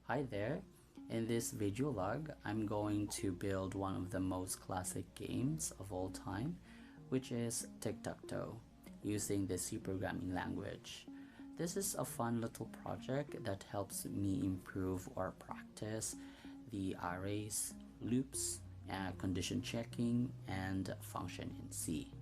Hi there. In this video log, I'm going to build one of the most classic games of all time, which is Tic-Tac-Toe, using the C programming language. This is a fun little project that helps me improve or practice the arrays, loops, condition checking, and function in C.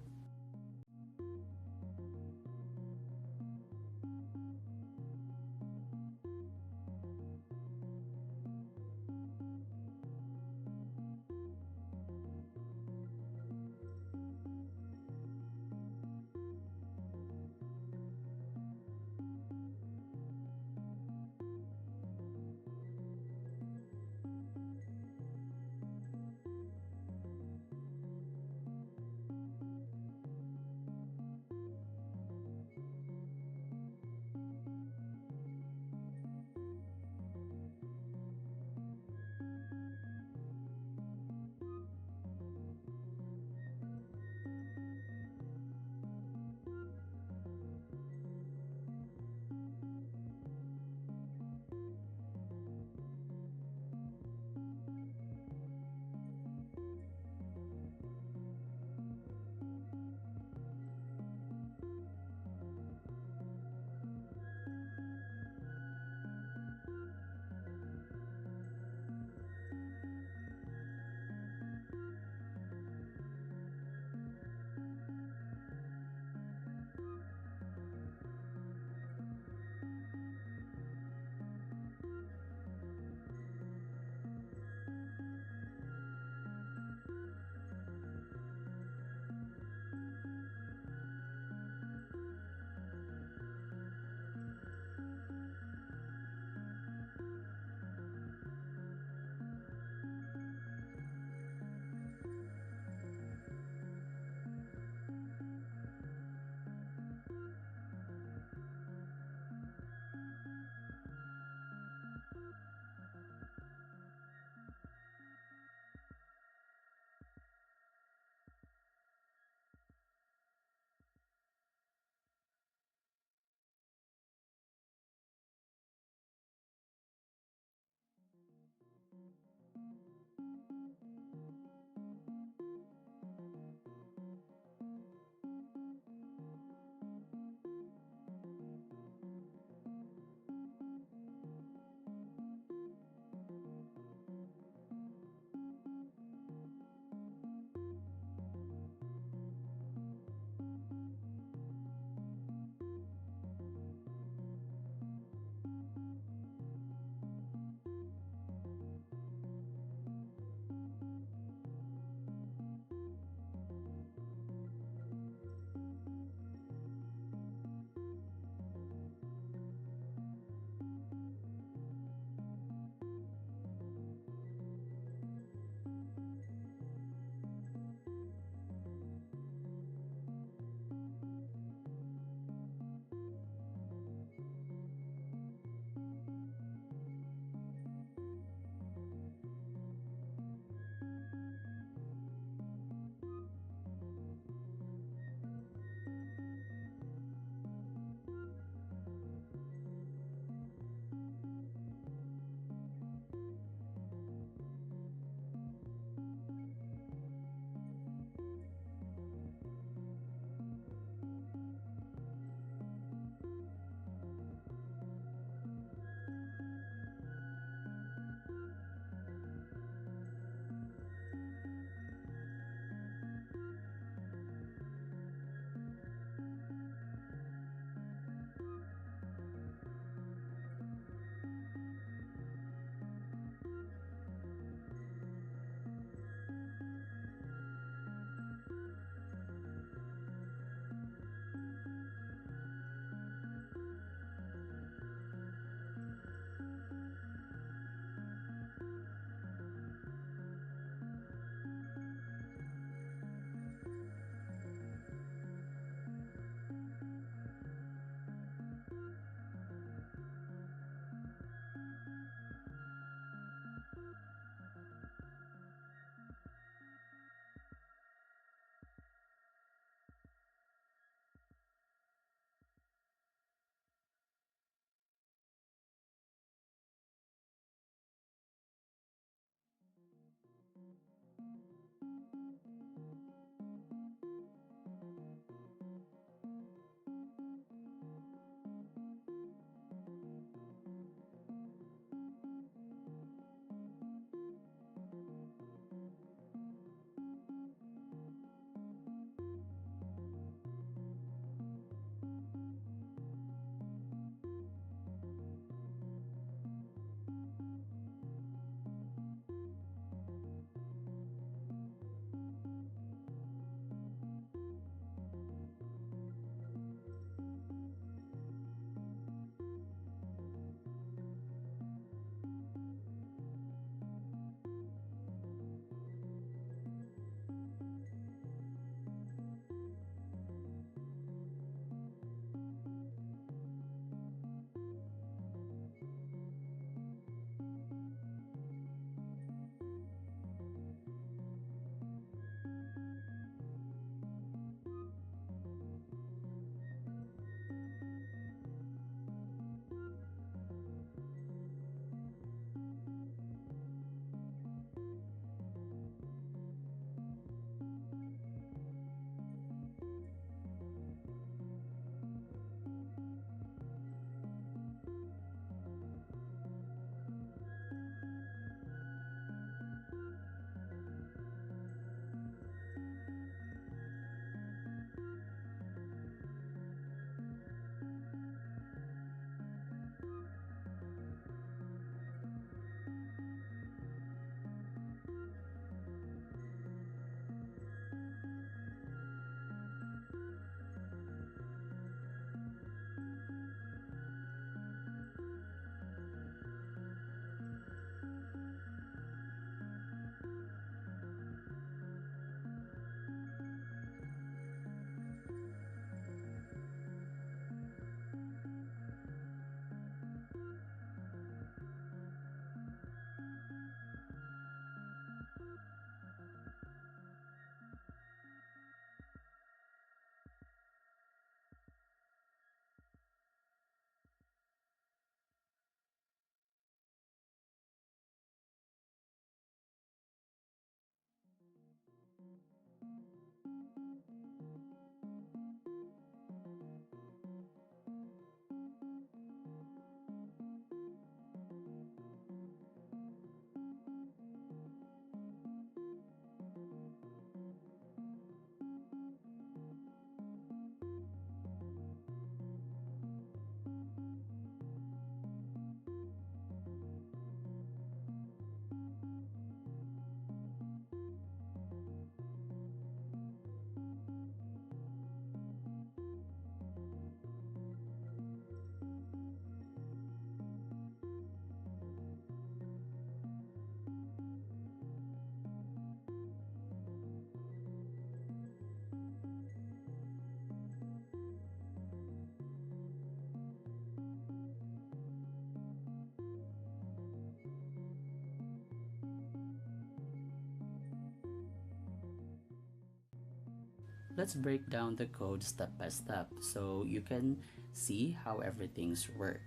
Let's break down the code step by step so you can see how everything's work.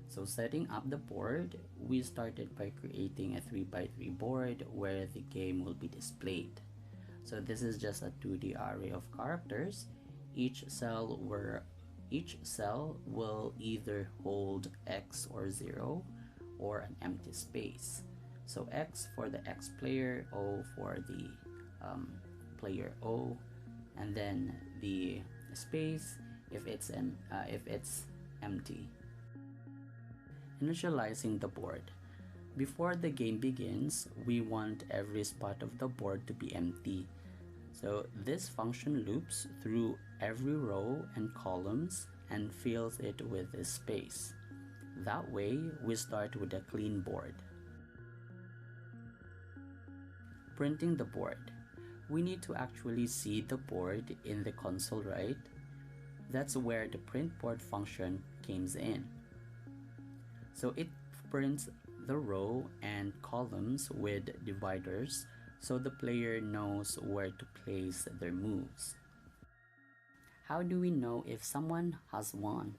So setting up the board, we started by creating a 3x3 board where the game will be displayed. So this is just a 2D array of characters. Each cell will either hold X or 0 or an empty space. So X for the X player, O for the player O, and then the space if it's empty. Initializing the board. Before the game begins, we want every spot of the board to be empty. So this function loops through every row and columns and fills it with a space. That way, we start with a clean board. Printing the board. We need to actually see the board in the console, right? That's where the print board function comes in. So it prints the row and columns with dividers so the player knows where to place their moves. How do we know if someone has won?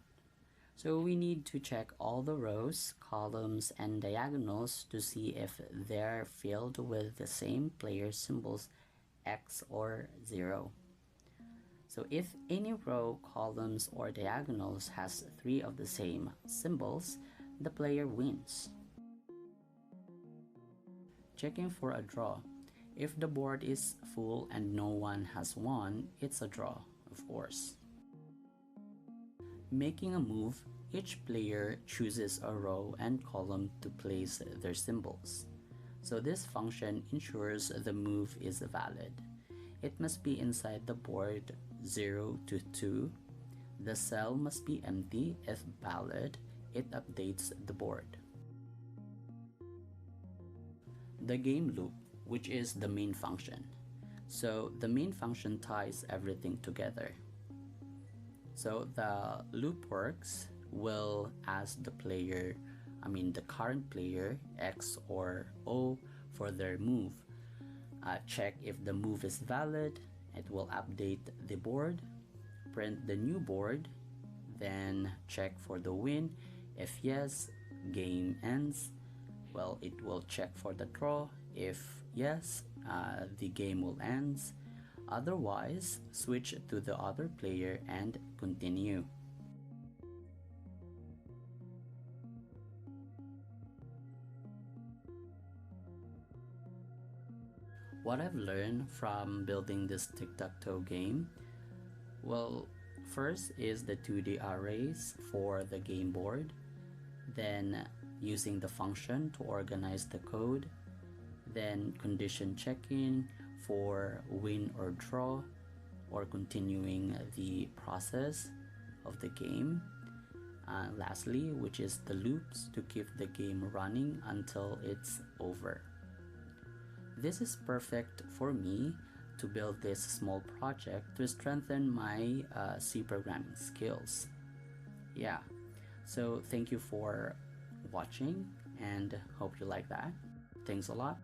So we need to check all the rows, columns, and diagonals to see if they're filled with the same player symbols X or 0. So if any row, columns, or diagonals has 3 of the same symbols, the player wins. Checking for a draw. If the board is full and no one has won, it's a draw, of course. Making a move, each player chooses a row and column to place their symbols. So this function ensures the move is valid. It must be inside the board 0 to 2. The cell must be empty. If valid, it updates the board. The game loop, which is the main function. So the main function ties everything together. So the loop works will ask the current player X or O for their move. Check if the move is valid. It will update the board, print the new board, then check for the win. If yes, game ends. Well, it will check for the draw. If yes, the game will end. Otherwise, switch to the other player and continue. What I've learned from building this tic-tac-toe game, well, first is the 2D arrays for the game board, then using the function to organize the code, then condition checking for win or draw, or continuing the process of the game. Lastly, which is the loops to keep the game running until it's over. This is perfect for me to build this small project to strengthen my C programming skills. Yeah, so thank you for watching and hope you like that. Thanks a lot.